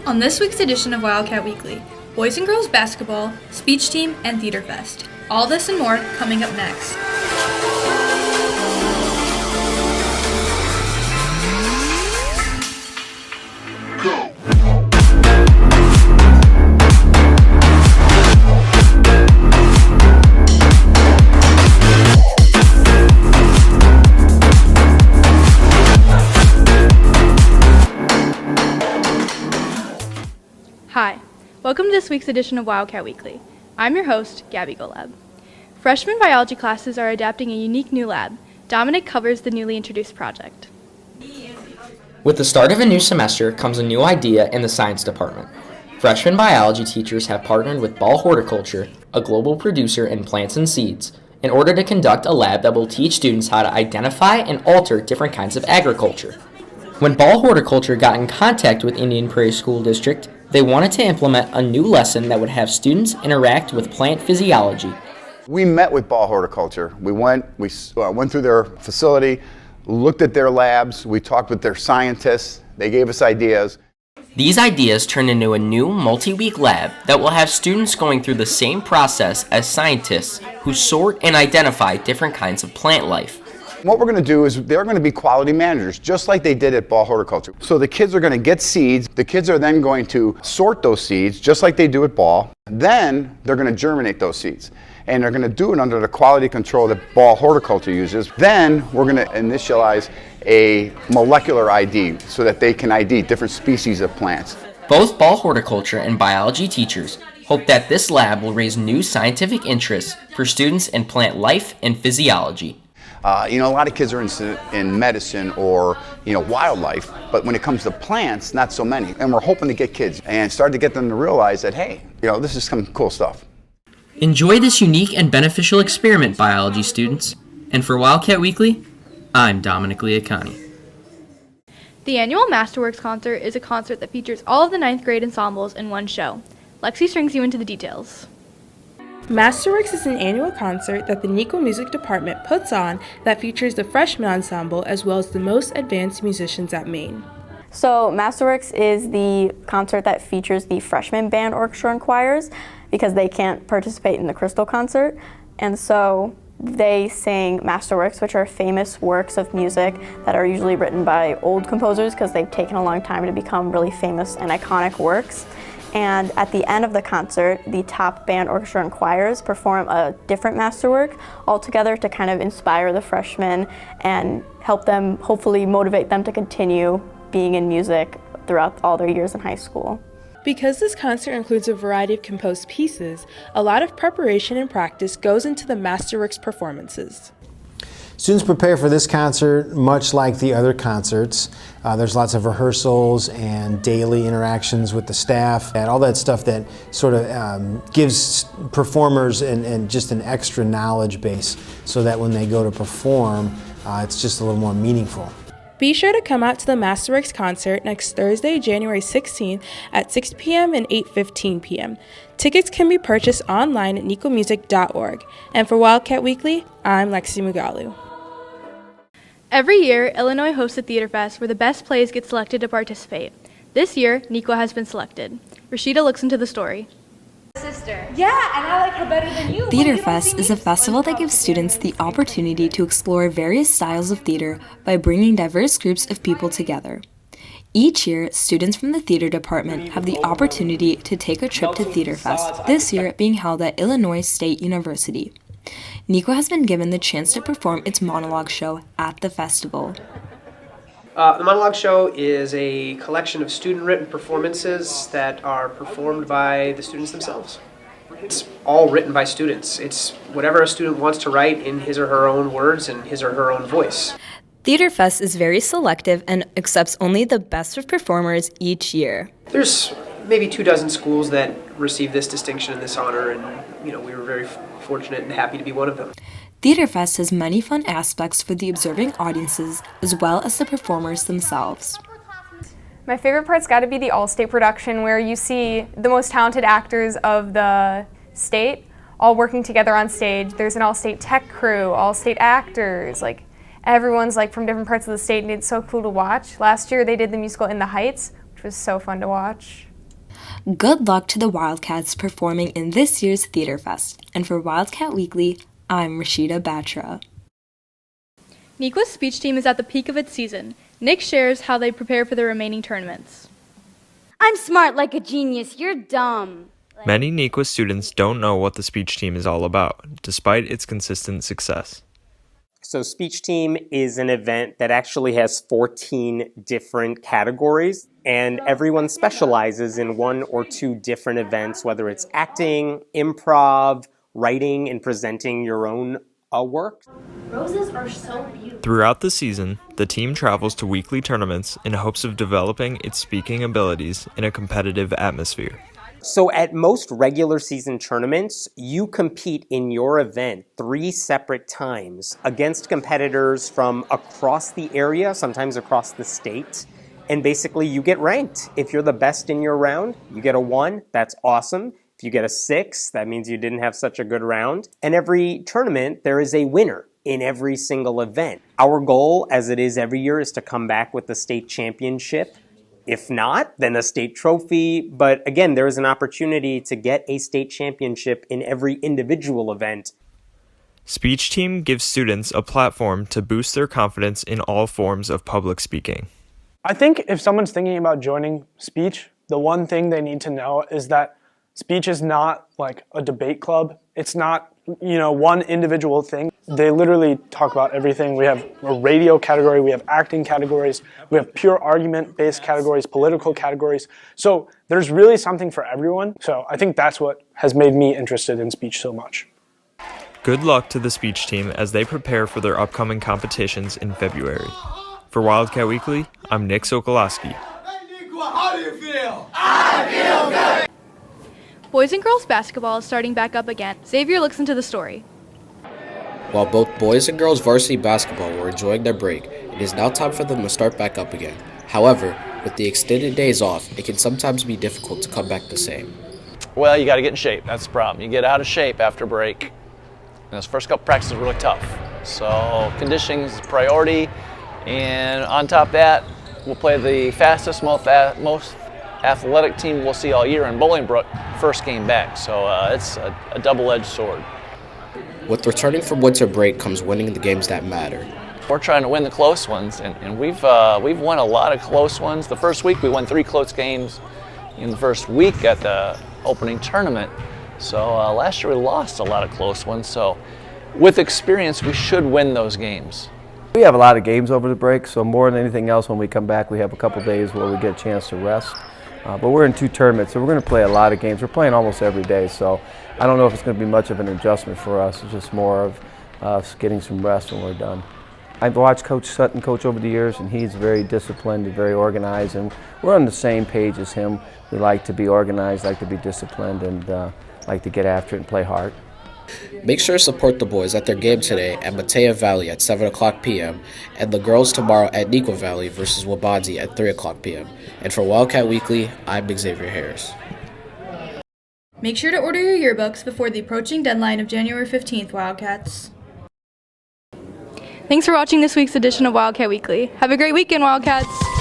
On this week's edition of Wildcat Weekly, boys and girls basketball, speech team, and theater fest. All this and more coming up next. Hi, welcome to this week's edition of Wildcat Weekly. I'm your host, Gabby Golab. Freshman biology classes are adapting a unique new lab. Dominic covers the newly introduced project. With the start of a new semester comes a new idea in the science department. Freshman biology teachers have partnered with Ball Horticulture, a global producer in plants and seeds, in order to conduct a lab that will teach students how to identify and alter different kinds of agriculture. When Ball Horticulture got in contact with Indian Prairie School District, they wanted to implement a new lesson that would have students interact with plant physiology. We met with Ball Horticulture. We went through their facility, looked at their labs, we talked with their scientists, they gave us ideas. These ideas turned into a new multi-week lab that will have students going through the same process as scientists who sort and identify different kinds of plant life. What we're going to do is they're going to be quality managers, just like they did at Ball Horticulture. So the kids are going to get seeds. The kids are then going to sort those seeds, just like they do at Ball. Then they're going to germinate those seeds. And they're going to do it under the quality control that Ball Horticulture uses. Then we're going to initialize a molecular ID so that they can ID different species of plants. Both Ball Horticulture and biology teachers hope that this lab will raise new scientific interests for students in plant life and physiology. A lot of kids are in medicine or, wildlife, but when it comes to plants, not so many. And we're hoping to get kids and start to get them to realize that, hey, this is some cool stuff. Enjoy this unique and beneficial experiment, biology students. And for Wildcat Weekly, I'm Dominic Liacani. The annual Masterworks concert is a concert that features all of the 9th grade ensembles in one show. Lexi strings you into the details. Masterworks is an annual concert that the Nico Music Department puts on that features the freshman ensemble as well as the most advanced musicians at Maine. So Masterworks is the concert that features the freshman band, orchestra, and choirs because they can't participate in the Crystal concert. And so they sing Masterworks, which are famous works of music that are usually written by old composers because they've taken a long time to become really famous and iconic works. And at the end of the concert, the top band, orchestra, and choirs perform a different masterwork all together to kind of inspire the freshmen and help them, hopefully motivate them to continue being in music throughout all their years in high school. Because this concert includes a variety of composed pieces, a lot of preparation and practice goes into the Masterworks performances. Students prepare for this concert much like the other concerts. There's lots of rehearsals and daily interactions with the staff and all that stuff that sort of gives performers and just an extra knowledge base so that when they go to perform, it's just a little more meaningful. Be sure to come out to the Masterworks concert next Thursday, January 16th at 6 p.m. and 8:15 p.m. Tickets can be purchased online at nicomusic.org. And for Wildcat Weekly, I'm Lexi Mugalu. Every year, Illinois hosts a theater fest where the best plays get selected to participate. This year, Nico has been selected. Rashida looks into the story. Sister. Yeah, and I like her better than you. Theater Fest is a festival that gives students the opportunity to explore various styles of theater by bringing diverse groups of people together. Each year, students from the theater department have the opportunity to take a trip to Theater Fest, this year being held at Illinois State University. Nico has been given the chance to perform its monologue show at the festival. The monologue show is a collection of student-written performances that are performed by the students themselves. It's all written by students. It's whatever a student wants to write in his or her own words and his or her own voice. Theater Fest is very selective and accepts only the best of performers each year. There's maybe 24 schools that receive this distinction and this honor, and we were very fortunate and happy to be one of them. Theater Fest has many fun aspects for the observing audiences as well as the performers themselves. My favorite part's got to be the all-state production where you see the most talented actors of the state all working together on stage. There's an all-state tech crew, all-state actors, everyone's from different parts of the state, and it's so cool to watch. Last year they did the musical In the Heights, which was so fun to watch. Good luck to the Wildcats performing in this year's Theater Fest. And for Wildcat Weekly, I'm Rashida Batra. Nequa's speech team is at the peak of its season. Nick shares how they prepare for the remaining tournaments. I'm smart like a genius. You're dumb. Many Nequa students don't know what the speech team is all about, despite its consistent success. So Speech Team is an event that actually has 14 different categories, and everyone specializes in one or two different events, whether it's acting, improv, writing, and presenting your own work. Roses are so beautiful. Throughout the season, the team travels to weekly tournaments in hopes of developing its speaking abilities in a competitive atmosphere. So at most regular season tournaments, you compete in your event 3 separate times against competitors from across the area, sometimes across the state, and basically you get ranked. If you're the best in your round, you get a 1, that's awesome. If you get a 6, that means you didn't have such a good round. And every tournament, there is a winner in every single event. Our goal, as it is every year, is to come back with the state championship. If not, then a state trophy. But again, there is an opportunity to get a state championship in every individual event. Speech Team gives students a platform to boost their confidence in all forms of public speaking. I think if someone's thinking about joining speech, the one thing they need to know is that speech is not like a debate club. It's not, one individual thing. They literally talk about everything. We have a radio category, we have acting categories, we have pure argument-based categories, political categories. So there's really something for everyone. So I think that's what has made me interested in speech so much. Good luck to the speech team as they prepare for their upcoming competitions in February. For Wildcat Weekly, I'm Nick Sokolowski. Hey, Nick, how do you feel? I feel good! Boys and girls basketball is starting back up again. Xavier looks into the story. While both boys and girls varsity basketball were enjoying their break, it is now time for them to start back up again. However, with the extended days off, it can sometimes be difficult to come back the same. Well, you got to get in shape. That's the problem. You get out of shape after break. And those first couple practices are really tough. So conditioning is a priority. And on top of that, we'll play the fastest, most athletic team we'll see all year in Bolingbrook, first game back. So it's a double-edged sword. With returning from winter break comes winning the games that matter. We're trying to win the close ones, and we've won a lot of close ones. The first week we won 3 close games in the first week at the opening tournament. So last year we lost a lot of close ones. So with experience, we should win those games. We have a lot of games over the break, so more than anything else, when we come back, we have a couple days where we get a chance to rest. But we're in 2 tournaments, so we're going to play a lot of games. We're playing almost every day, so I don't know if it's going to be much of an adjustment for us. It's just more of us getting some rest when we're done. I've watched Coach Sutton coach over the years, and he's very disciplined and very organized, and we're on the same page as him. We like to be organized, like to be disciplined, and like to get after it and play hard. Make sure to support the boys at their game today at Matea Valley at 7 o'clock p.m. and the girls tomorrow at Nequa Valley versus Wabanzi at 3 o'clock p.m. And for Wildcat Weekly, I'm Xavier Harris. Make sure to order your yearbooks before the approaching deadline of January 15th, Wildcats. Thanks for watching this week's edition of Wildcat Weekly. Have a great weekend, Wildcats!